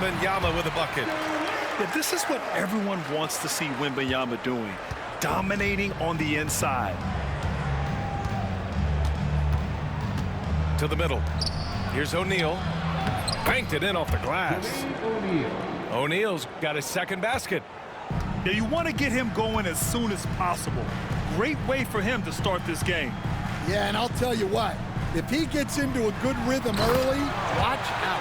Wembanyama with a bucket. Yeah, this is what everyone wants to see Wembanyama doing, dominating on the inside. To the middle. Here's O'Neal. Banked it in off the glass. O'Neal's got his second basket. Yeah, you want to get him going as soon as possible. Great way for him to start this game. Yeah, and I'll tell you what, if he gets into a good rhythm early, watch out.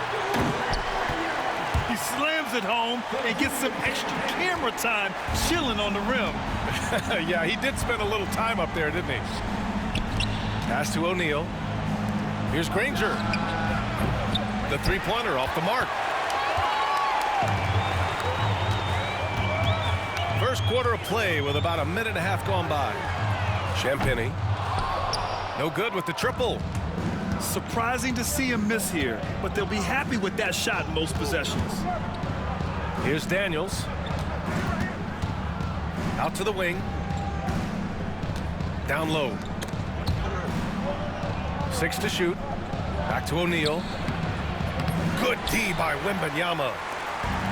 He slams it home and gets some extra camera time chilling on the rim. Yeah, he did spend a little time up there, didn't he? Pass to O'Neal. Here's Granger. The three-pointer off the mark. First quarter of play with about a minute and a half gone by. Champagnie. No good with the triple. Surprising to see him miss here, but they'll be happy with that shot in most possessions. Here's Daniels. Out to the wing. Down low. 6 to shoot. Back to O'Neal. Good D by Wembanyama.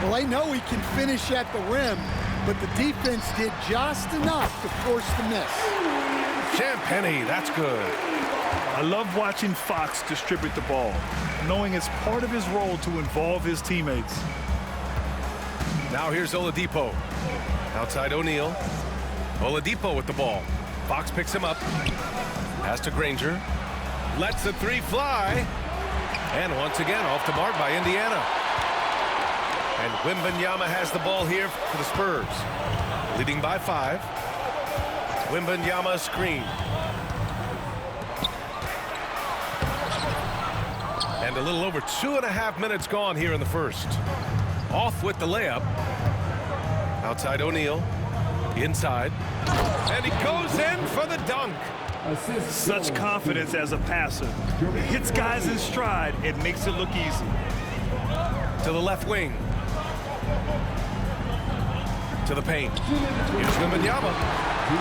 Well, I know he can finish at the rim, but the defense did just enough to force the miss. Champagnie, that's good. I love watching Fox distribute the ball, knowing it's part of his role to involve his teammates. Now here's Oladipo. Outside O'Neal. Oladipo with the ball. Fox picks him up. Pass to Granger. Lets the three fly. And once again, off the mark by Indiana. And Wembanyama has the ball here for the Spurs. Leading by 5. Wembanyama screen. And a little over 2.5 minutes gone here in the first. Off with the layup. Outside O'Neal. Inside. And he goes in for the dunk. Such confidence as a passer. He hits guys in stride and makes it look easy. To the left wing. To the paint. Here's Wembanyama.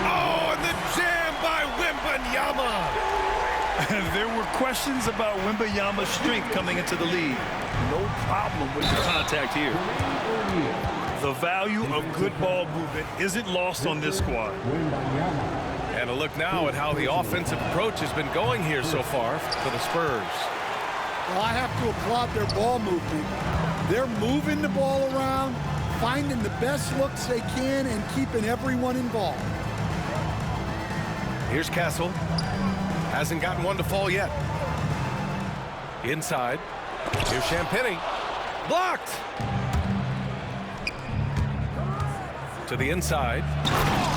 Oh, and the jam by Wembanyama. There were questions about Wembanyama's strength coming into the league. No problem with the contact here. The value of good ball movement isn't lost on this squad. And a look now at how the offensive approach has been going here so far for the Spurs. Well, I have to applaud their ball movement. They're moving the ball around, finding the best looks they can, and keeping everyone involved. Here's Castle. Hasn't gotten one to fall yet. Inside. Here's Champagnie. Blocked. To the inside.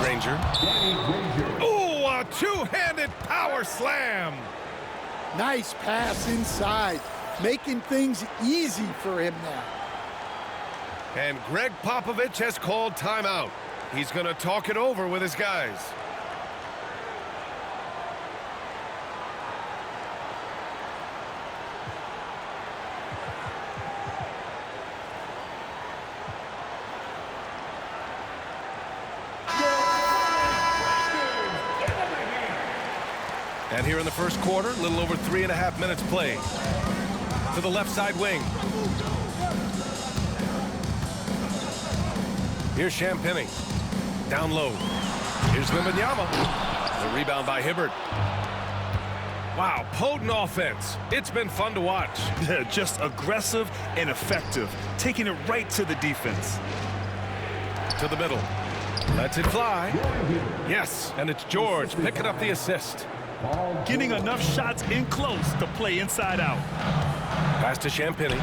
Granger. Ooh, a two-handed power slam. Nice pass inside, making things easy for him now. And Greg Popovich has called timeout. He's going to talk it over with his guys. And here in the first quarter, a little over 3.5 minutes played. To the left side wing. Here's Champagnie. Down low. Here's Wembanyama. The rebound by Hibbert. Wow, potent offense. It's been fun to watch. Yeah, just aggressive and effective, taking it right to the defense. To the middle. Lets it fly. Yes, and it's George picking up the assist. Getting enough shots in close to play inside out. Pass to Champagnie.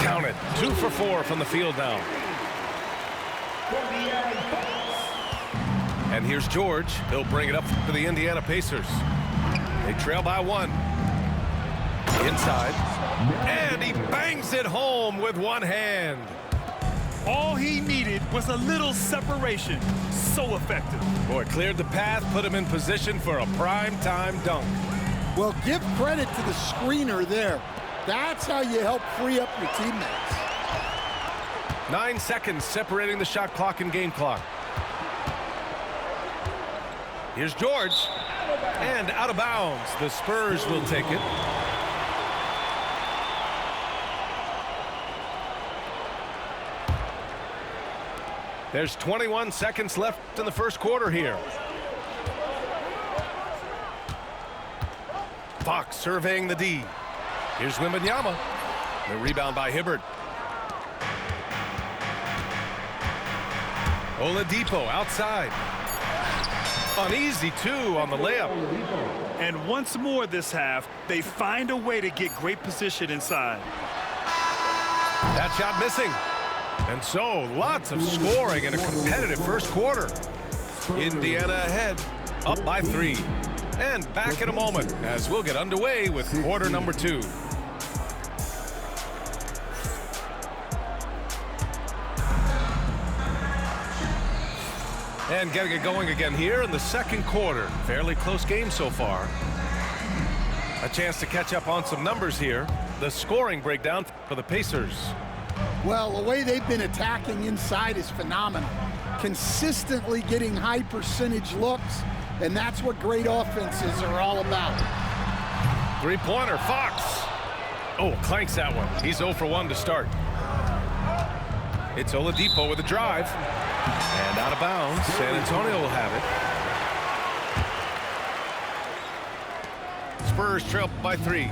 Count it. 2 for 4 from the field now. And here's George. He'll bring it up to the Indiana Pacers. They trail by 1. Inside. And he bangs it home with one hand. All he needed was a little separation. So effective. Boy, cleared the path, put him in position for a prime-time dunk. Well, give credit to the screener there. That's how you help free up your teammates. 9 seconds separating the shot clock and game clock. Here's George. And out of bounds. The Spurs will take it. There's 21 seconds left in the first quarter here. Fox surveying the D. Here's Wembanyama. The rebound by Hibbert. Oladipo outside. Uneasy two on the layup. And once more this half, they find a way to get great position inside. That shot missing. And so, lots of scoring in a competitive first quarter. Indiana ahead, up by 3. And back in a moment as we'll get underway with quarter number 2. And getting it going again here in the second quarter. Fairly close game so far. A chance to catch up on some numbers here. The scoring breakdown for the Pacers. Well, the way they've been attacking inside is phenomenal. Consistently getting high percentage looks, and that's what great offenses are all about. Three-pointer, Fox. Oh, clanks that one. He's 0 for 1 to start. It's Oladipo with a drive. And out of bounds, San Antonio will have it. Spurs trail by 3.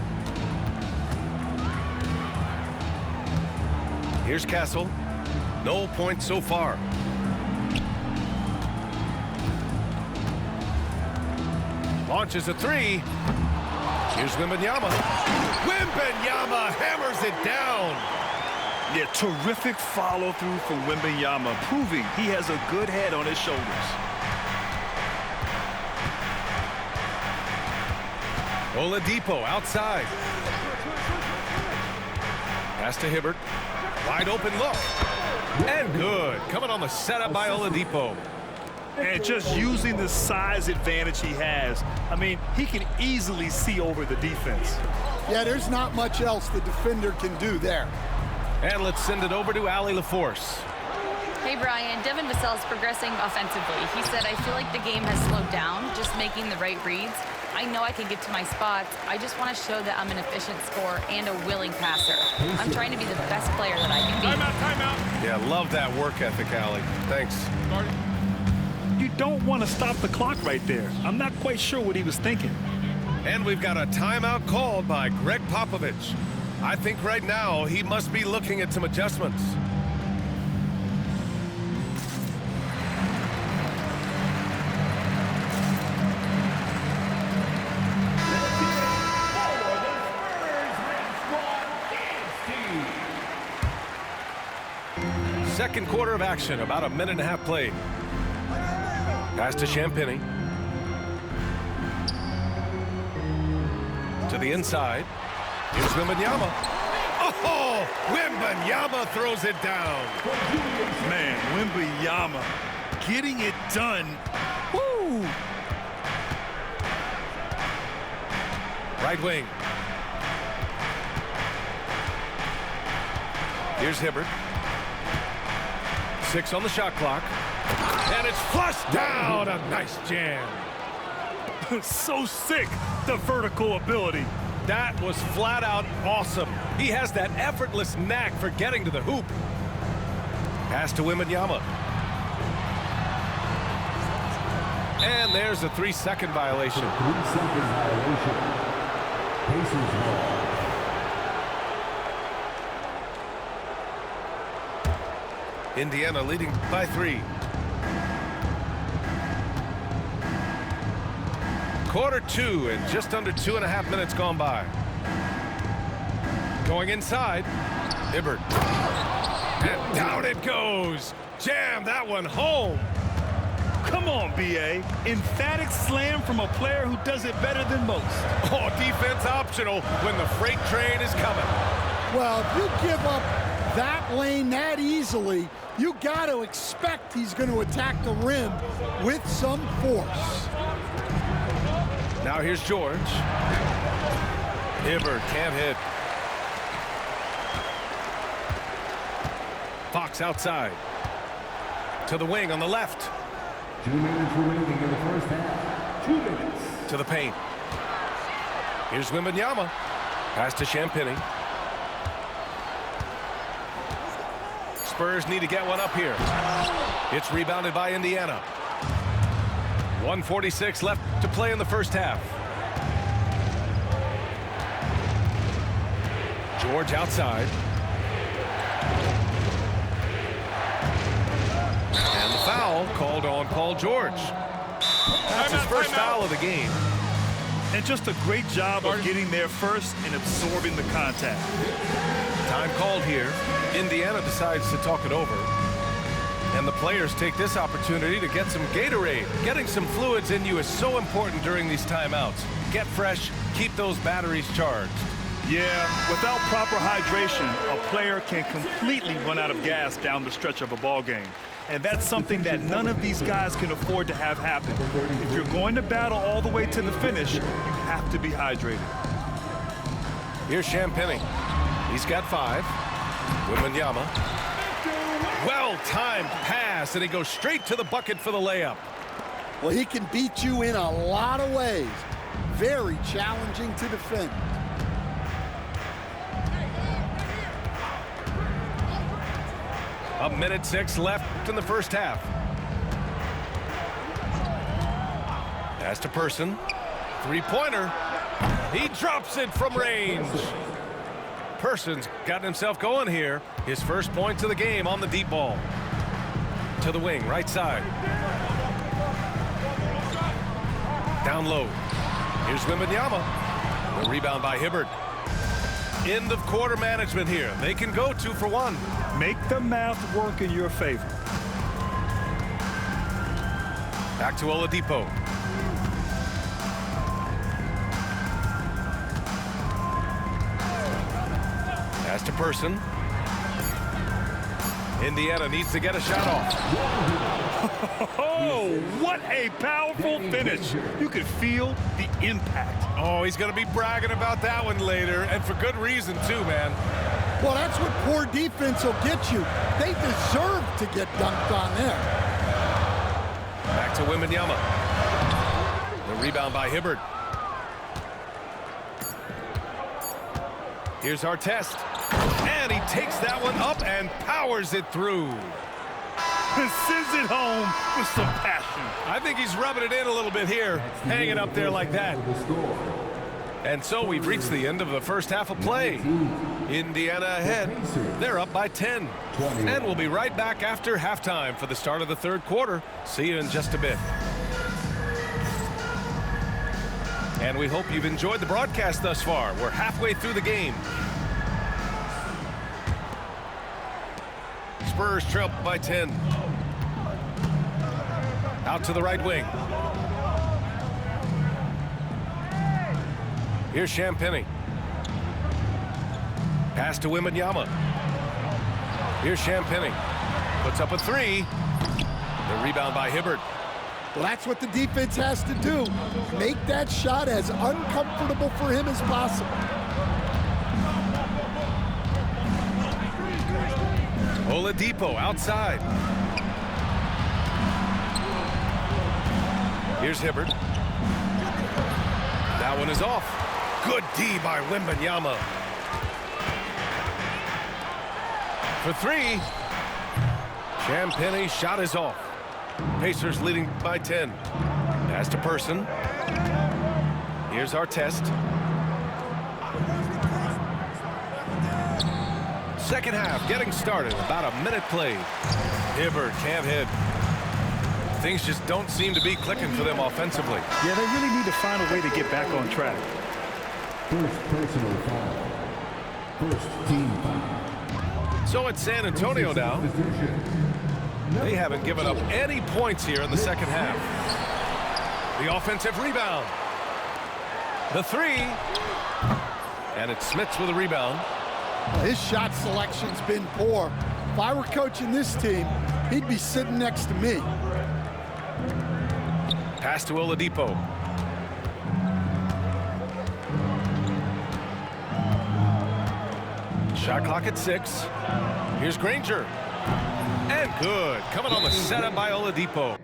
Here's Castle. No points so far. Launches a 3. Here's Wembanyama. Wembanyama hammers it down. Yeah, terrific follow-through from Wembanyama, proving he has a good head on his shoulders. Oladipo outside. Pass to Hibbert. Wide open look. And good. Coming on the setup by Oladipo. And just using the size advantage he has, I mean, he can easily see over the defense. Yeah, there's not much else the defender can do there. And let's send it over to Allie LaForce. Hey, Brian. Devin Vassell's progressing offensively. He said, I feel like the game has slowed down, just making the right reads. I know I can get to my spots. I just want to show that I'm an efficient scorer and a willing passer. I'm trying to be the best player that I can be. Timeout. Yeah, love that work ethic, Allie. Thanks. You don't want to stop the clock right there. I'm not quite sure what he was thinking. And we've got a timeout called by Greg Popovich. I think right now he must be looking at some adjustments. Second quarter of action, about a minute and a half played. Pass to Champagny. To the inside. Here's Wembanyama. Oh, Wembanyama throws it down. Man, Wembanyama getting it done. Woo! Right wing. Here's Hibbert. 6 on the shot clock. And it's flushed down. A nice jam. So sick, the vertical ability. That was flat out awesome. He has that effortless knack for getting to the hoop. Pass to Wembanyama. And there's a 3-second violation. 3-second violation. Pacers ball. Indiana leading by 3. Quarter 2 and just under 2.5 minutes gone by. Going inside. Hibbert. And down it goes. Jam that one home. Come on, B.A. Emphatic slam from a player who does it better than most. Oh, defense optional when the freight train is coming. Well, if you give up that lane that easily, you got to expect he's going to attack the rim with some force. Now here's George. Hibbert can't hit. Fox outside. To the wing on the left. 2 minutes remaining in the first half. 2 minutes. To the paint. Here's Wembanyama. Pass to Champagny. Spurs need to get one up here. It's rebounded by Indiana. 1:46 left to play in the first half. George outside. And the foul called on Paul George. That's his first foul of the game. And just a great job of getting there first and absorbing the contact. Time called here. Indiana decides to talk it over. And the players take this opportunity to get some Gatorade. Getting some fluids in you is so important during these timeouts. Get fresh, keep those batteries charged. Yeah, without proper hydration, a player can completely run out of gas down the stretch of a ball game. And that's something that none of these guys can afford to have happen. If you're going to battle all the way to the finish, you have to be hydrated. Here's Champagny. He's got 5. Wembanyama. Well-timed pass, and he goes straight to the bucket for the layup. Well, he can beat you in a lot of ways. Very challenging to defend. A minute 6 left in the first half. Pass to Person. Three-pointer. He drops it from range. Person's gotten himself going here. His first points of the game on the deep ball. To the wing, right side. Down low. Here's Wembanyama. The rebound by Hibbert. End of quarter management here. They can go 2 for 1. Make the math work in your favor. Back to Oladipo. Pass to Person. Indiana needs to get a shot off. Oh, what a powerful finish. You could feel the impact. Oh, he's going to be bragging about that one later, and for good reason, too, man. Well, that's what poor defense will get you. They deserve to get dunked on there. Back to Wembanyama. The rebound by Hibbert. Here's Artest. And he takes that one up and powers it through. And sends it home with some passion. I think he's rubbing it in a little bit here, hanging up there like that. And so we've reached the end of the first half of play. Indiana ahead. They're up by 10. And we'll be right back after halftime for the start of the third quarter. See you in just a bit. And we hope you've enjoyed the broadcast thus far. We're halfway through the game. Spurs trail by 10. Out to the right wing. Here's Champagny. Pass to Wembanyama. Here's Champagny. Puts up a 3. The rebound by Hibbert. Well, that's what the defense has to do. Make that shot as uncomfortable for him as possible. Oladipo outside. Here's Hibbert. That one is off. Good D by Wembanyama. For 3. Champagny shot is off. Pacers leading by 10. Pass to Person. Here's Artest. Second half getting started. About a minute played. Hibbert can't hit. Things just don't seem to be clicking for them offensively. Yeah, they really need to find a way to get back on track. First personal foul. First team foul. So it's San Antonio now. They haven't given up any points here in the second half. The offensive rebound. The 3. And it's Smits with a rebound. His shot selection's been poor. If I were coaching this team, he'd be sitting next to me. Pass to Oladipo. Shot clock at 6. Here's Granger. And good. Coming on the setup by Oladipo.